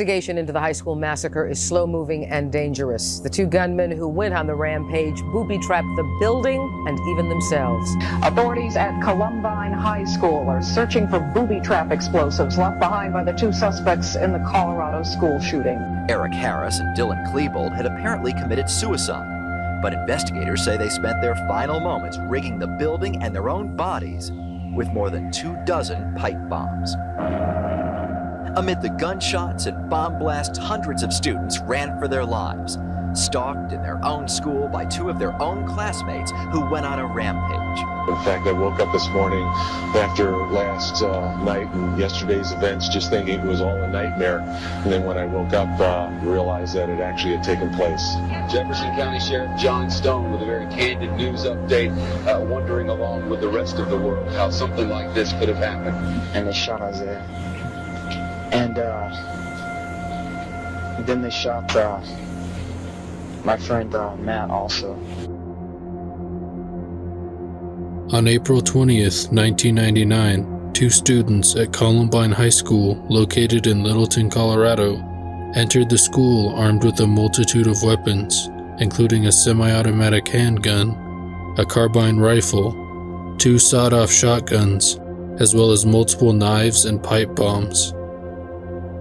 investigation into the high school massacre is slow-moving and dangerous. The two gunmen who went on the rampage booby-trapped the building and even themselves. Authorities at Columbine High School are searching for booby-trap explosives left behind by the two suspects in the Colorado school shooting. Eric Harris and Dylan Klebold had apparently committed suicide, but investigators say they spent their final moments rigging the building and their own bodies with more than 24 pipe bombs. Amid the gunshots and bomb blasts, hundreds of students ran for their lives, stalked in their own school by two of their own classmates who went on a rampage. In fact, I woke up this morning after last night and yesterday's events just thinking it was all a nightmare. And then when I woke up, realized that it actually had taken place. Jefferson County Sheriff John Stone with a very candid news update, wondering along with the rest of the world how something like this could have happened. And they shot Isaiah. And then they shot my friend Matt also. On April 20th, 1999, two students at Columbine High School, located in Littleton, Colorado, entered the school armed with a multitude of weapons, including a semi-automatic handgun, a carbine rifle, two sawed-off shotguns, as well as multiple knives and pipe bombs.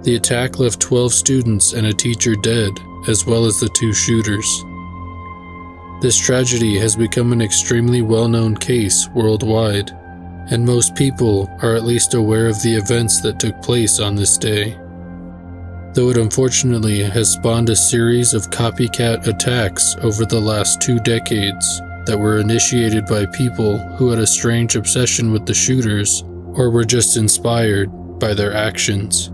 The attack left 12 students and a teacher dead, as well as the two shooters. This tragedy has become an extremely well-known case worldwide, and most people are at least aware of the events that took place on this day. Though it unfortunately has spawned a series of copycat attacks over the last 2 decades that were initiated by people who had a strange obsession with the shooters or were just inspired by their actions.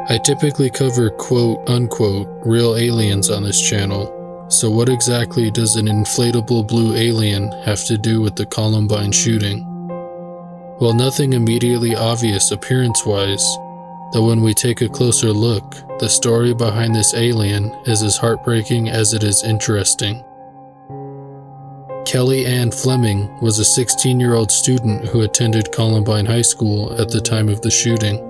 I typically cover quote-unquote real aliens on this channel, so what exactly does an inflatable blue alien have to do with the Columbine shooting? Well, nothing immediately obvious appearance-wise, though when we take a closer look, the story behind this alien is as heartbreaking as it is interesting. Kelly Ann Fleming was a 16-year-old student who attended Columbine High School at the time of the shooting.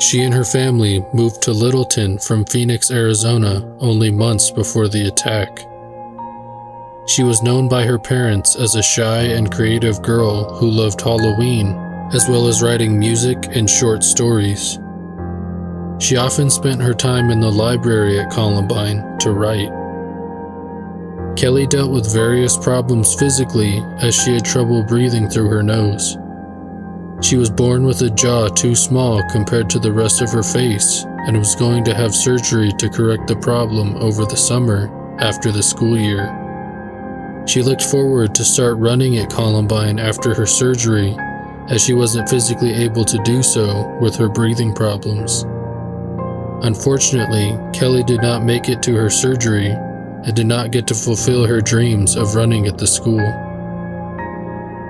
She and her family moved to Littleton from Phoenix, Arizona, only months before the attack. She was known by her parents as a shy and creative girl who loved Halloween, as well as writing music and short stories. She often spent her time in the library at Columbine to write. Kelly dealt with various problems physically as she had trouble breathing through her nose. She was born with a jaw too small compared to the rest of her face and was going to have surgery to correct the problem over the summer after the school year. She looked forward to start running at Columbine after her surgery, as she wasn't physically able to do so with her breathing problems. Unfortunately, Kelly did not make it to her surgery and did not get to fulfill her dreams of running at the school.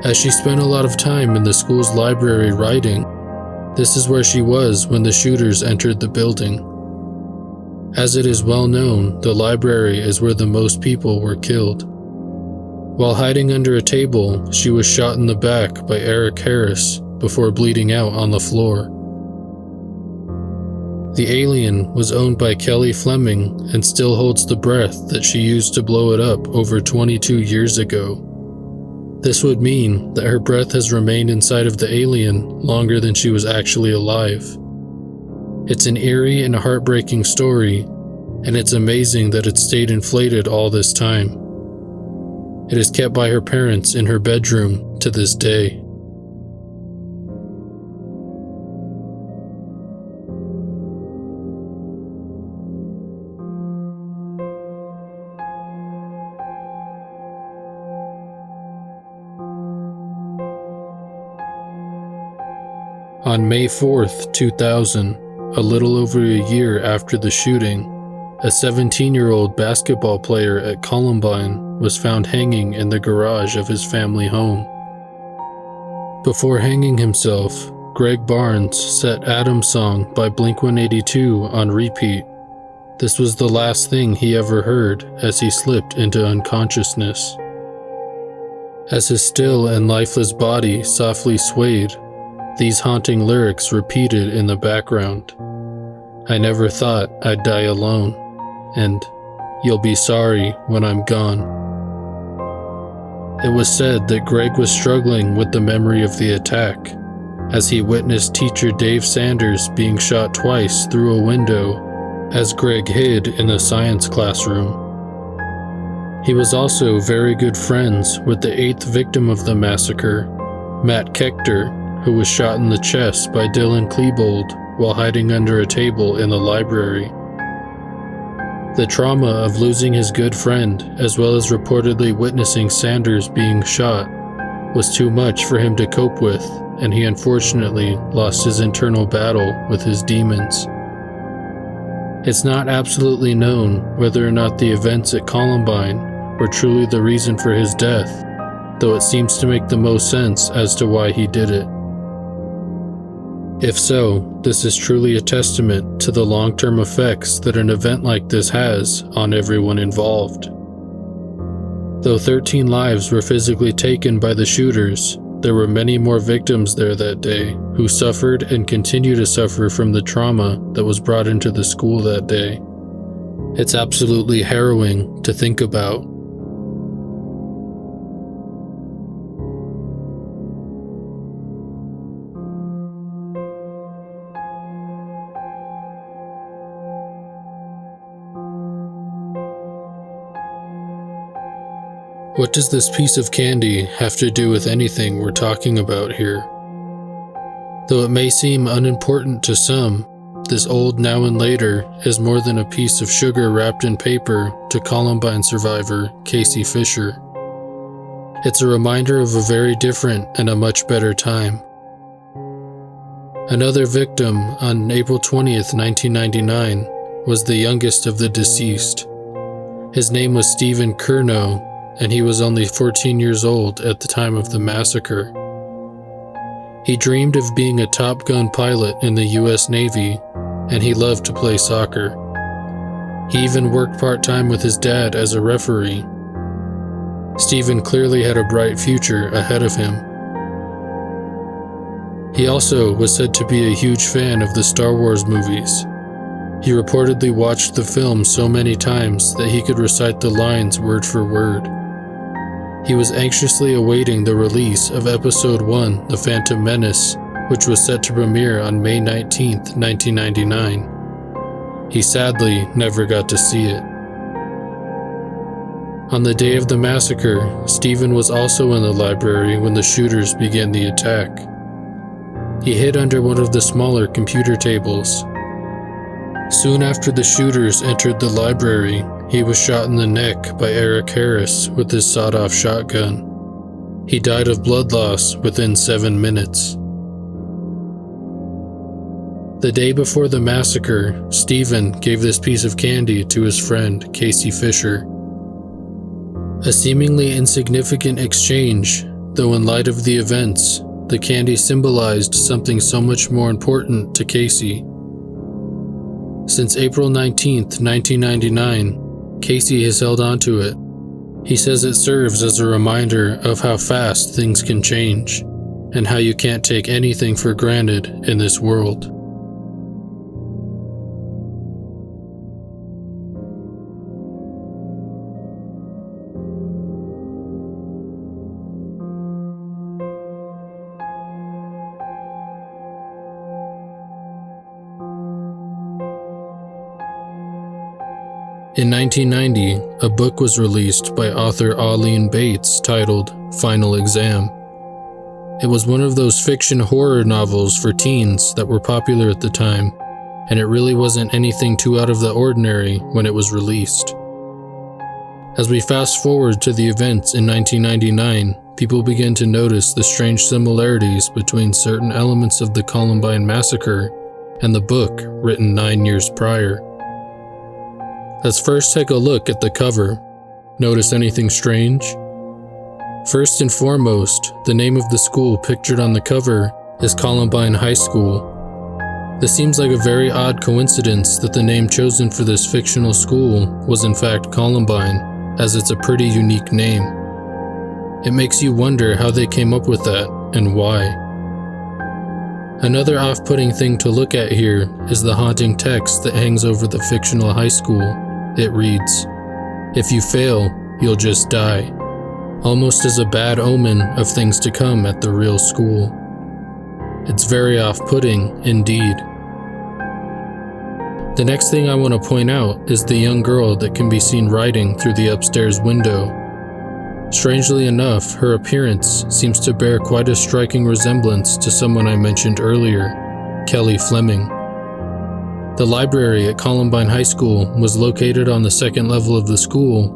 As she spent a lot of time in the school's library writing, this is where she was when the shooters entered the building. As it is well known, the library is where the most people were killed. While hiding under a table, she was shot in the back by Eric Harris before bleeding out on the floor. The alien was owned by Kelly Fleming and still holds the breath that she used to blow it up over 22 years ago. This would mean that her breath has remained inside of the alien longer than she was actually alive. It's an eerie and heartbreaking story, and it's amazing that it stayed inflated all this time. It is kept by her parents in her bedroom to this day. On May 4th, 2000, a little over a year after the shooting, a 17-year-old basketball player at Columbine was found hanging in the garage of his family home. Before hanging himself, Greg Barnes set Adam's Song by Blink-182 on repeat. This was the last thing he ever heard as he slipped into unconsciousness. As his still and lifeless body softly swayed, these haunting lyrics repeated in the background. I never thought I'd die alone, and you'll be sorry when I'm gone. It was said that Greg was struggling with the memory of the attack, as he witnessed teacher Dave Sanders being shot twice through a window as Greg hid in a science classroom. He was also very good friends with the 8th victim of the massacre, Matt Kechter, who was shot in the chest by Dylan Klebold while hiding under a table in the library. The trauma of losing his good friend, as well as reportedly witnessing Sanders being shot, was too much for him to cope with, and he unfortunately lost his internal battle with his demons. It's not absolutely known whether or not the events at Columbine were truly the reason for his death, though it seems to make the most sense as to why he did it. If so, this is truly a testament to the long-term effects that an event like this has on everyone involved. Though 13 lives were physically taken by the shooters, there were many more victims there that day who suffered and continue to suffer from the trauma that was brought into the school that day. It's absolutely harrowing to think about. What does this piece of candy have to do with anything we're talking about here? Though it may seem unimportant to some, this old Now and Later is more than a piece of sugar wrapped in paper to Columbine survivor Casey Fisher. It's a reminder of a very different and a much better time. Another victim on April 20th, 1999 was the youngest of the deceased. His name was Stephen Curnow, and he was only 14 years old at the time of the massacre. He dreamed of being a Top Gun pilot in the US Navy, and he loved to play soccer. He even worked part-time with his dad as a referee. Stephen clearly had a bright future ahead of him. He also was said to be a huge fan of the Star Wars movies. He reportedly watched the film so many times that he could recite the lines word for word. He was anxiously awaiting the release of Episode 1, The Phantom Menace, which was set to premiere on May 19, 1999. He sadly never got to see it. On the day of the massacre, Stephen was also in the library when the shooters began the attack. He hid under one of the smaller computer tables. Soon after the shooters entered the library, he was shot in the neck by Eric Harris with his sawed-off shotgun. He died of blood loss within 7 minutes. The day before the massacre, Stephen gave this piece of candy to his friend, Casey Fisher. A seemingly insignificant exchange, though in light of the events, the candy symbolized something so much more important to Casey. Since April 19, 1999, Casey has held on to it. He says it serves as a reminder of how fast things can change, and how you can't take anything for granted in this world. In 1990, a book was released by author Auleen Bates titled Final Exam. It was one of those fiction horror novels for teens that were popular at the time, and it really wasn't anything too out of the ordinary when it was released. As we fast forward to the events in 1999, people began to notice the strange similarities between certain elements of the Columbine massacre and the book written 9 years prior. Let's first take a look at the cover. Notice anything strange? First and foremost, the name of the school pictured on the cover is Columbine High School. This seems like a very odd coincidence that the name chosen for this fictional school was in fact Columbine, as it's a pretty unique name. It makes you wonder how they came up with that and why. Another off-putting thing to look at here is the haunting text that hangs over the fictional high school. It reads, "If you fail, you'll just die," almost as a bad omen of things to come at the real school. It's very off-putting indeed. The next thing I want to point out is the young girl that can be seen riding through the upstairs window. Strangely enough, her appearance seems to bear quite a striking resemblance to someone I mentioned earlier, Kelly Fleming. The library at Columbine High School was located on the second level of the school,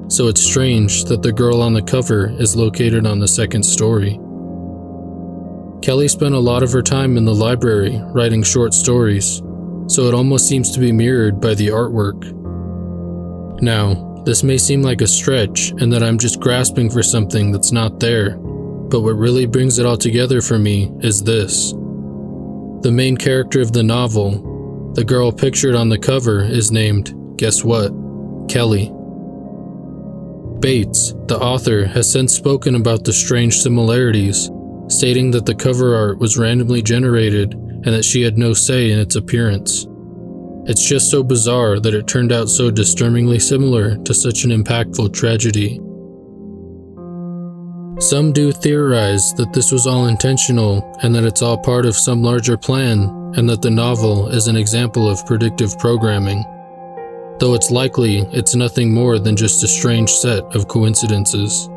so it's strange that the girl on the cover is located on the second story. Kelly spent a lot of her time in the library writing short stories, so it almost seems to be mirrored by the artwork. Now, this may seem like a stretch and that I'm just grasping for something that's not there, but what really brings it all together for me is this. The main character of the novel, the girl pictured on the cover, is named, guess what? Kelly. Bates, the author, has since spoken about the strange similarities, stating that the cover art was randomly generated and that she had no say in its appearance. It's just so bizarre that it turned out so disturbingly similar to such an impactful tragedy. Some do theorize that this was all intentional and that it's all part of some larger plan, and that the novel is an example of predictive programming, though it's likely it's nothing more than just a strange set of coincidences.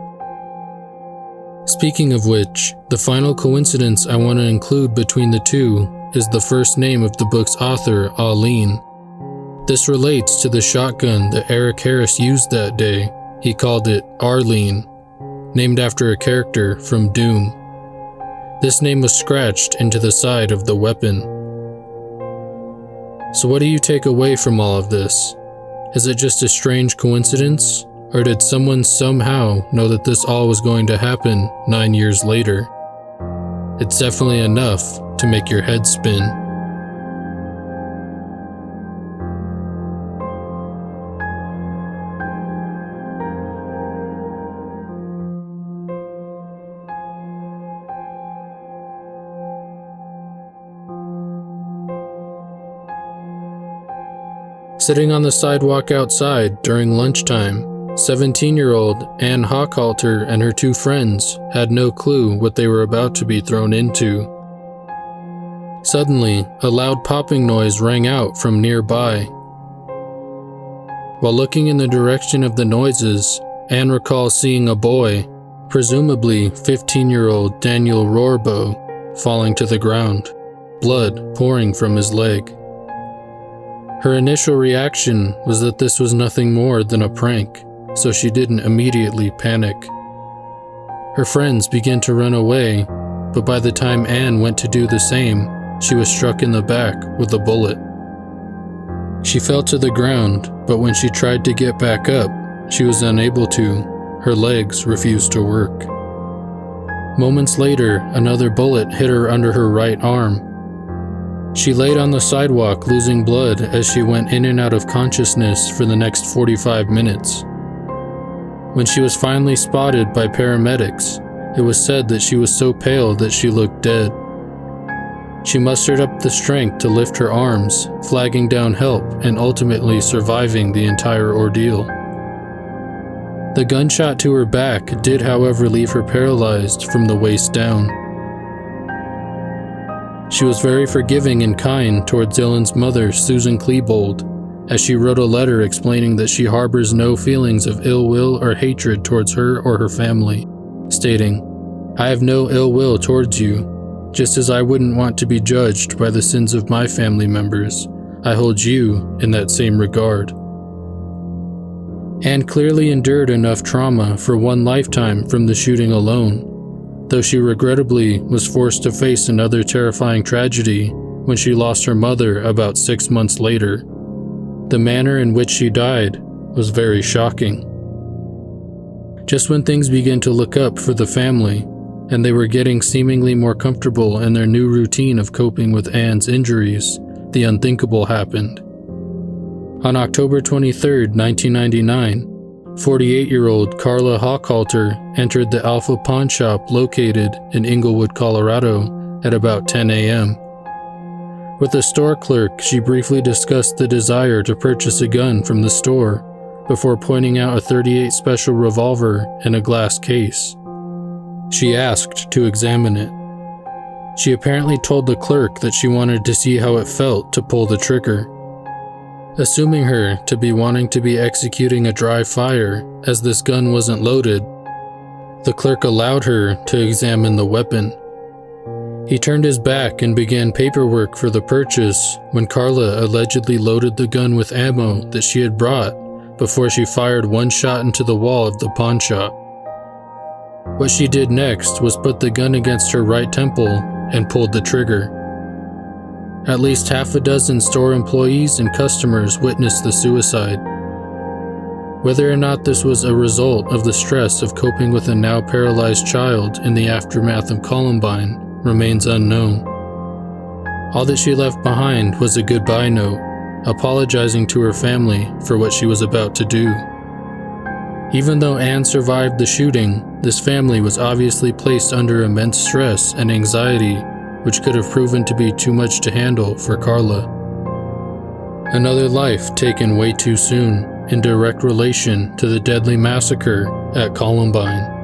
Speaking of which, the final coincidence I want to include between the two is the first name of the book's author, Arlene. This relates to the shotgun that Eric Harris used that day. He called it Arlene, named after a character from Doom. This name was scratched into the side of the weapon. So what do you take away from all of this? Is it just a strange coincidence? Or did someone somehow know that this all was going to happen 9 years later? It's definitely enough to make your head spin. Sitting on the sidewalk outside during lunchtime, 17-year-old Ann Hochhalter and her two friends had no clue what they were about to be thrown into. Suddenly, a loud popping noise rang out from nearby. While looking in the direction of the noises, Ann recalls seeing a boy, presumably 15-year-old Daniel Rohrbo, falling to the ground, blood pouring from his leg. Her initial reaction was that this was nothing more than a prank, so she didn't immediately panic. Her friends began to run away, but by the time Ann went to do the same, she was struck in the back with a bullet. She fell to the ground, but when she tried to get back up, she was unable to. Her legs refused to work. Moments later, another bullet hit her under her right arm. She laid on the sidewalk losing blood as she went in and out of consciousness for the next 45 minutes. When she was finally spotted by paramedics, it was said that she was so pale that she looked dead. She mustered up the strength to lift her arms, flagging down help and ultimately surviving the entire ordeal. The gunshot to her back did, however, leave her paralyzed from the waist down. She was very forgiving and kind towards Dylan's mother, Susan Klebold, as she wrote a letter explaining that she harbors no feelings of ill will or hatred towards her or her family, stating, "I have no ill will towards you. Just as I wouldn't want to be judged by the sins of my family members, I hold you in that same regard." Anne clearly endured enough trauma for one lifetime from the shooting alone, though she regrettably was forced to face another terrifying tragedy when she lost her mother about 6 months later. The manner in which she died was very shocking. Just when things began to look up for the family, and they were getting seemingly more comfortable in their new routine of coping with Anne's injuries, the unthinkable happened. On October 23, 1999, 48-year-old Carla Hochhalter entered the Alpha Pawn Shop located in Englewood, Colorado at about 10 a.m. With the store clerk, she briefly discussed the desire to purchase a gun from the store before pointing out a .38 special revolver in a glass case. She asked to examine it. She apparently told the clerk that she wanted to see how it felt to pull the trigger. Assuming her to be wanting to be executing a dry fire as this gun wasn't loaded, the clerk allowed her to examine the weapon. He turned his back and began paperwork for the purchase when Carla allegedly loaded the gun with ammo that she had brought before she fired one shot into the wall of the pawn shop. What she did next was put the gun against her right temple and pulled the trigger. At least half a dozen store employees and customers witnessed the suicide. Whether or not this was a result of the stress of coping with a now paralyzed child in the aftermath of Columbine remains unknown. All that she left behind was a goodbye note, apologizing to her family for what she was about to do. Even though Anne survived the shooting, this family was obviously placed under immense stress and anxiety, which could have proven to be too much to handle for Carla. Another life taken way too soon in direct relation to the deadly massacre at Columbine.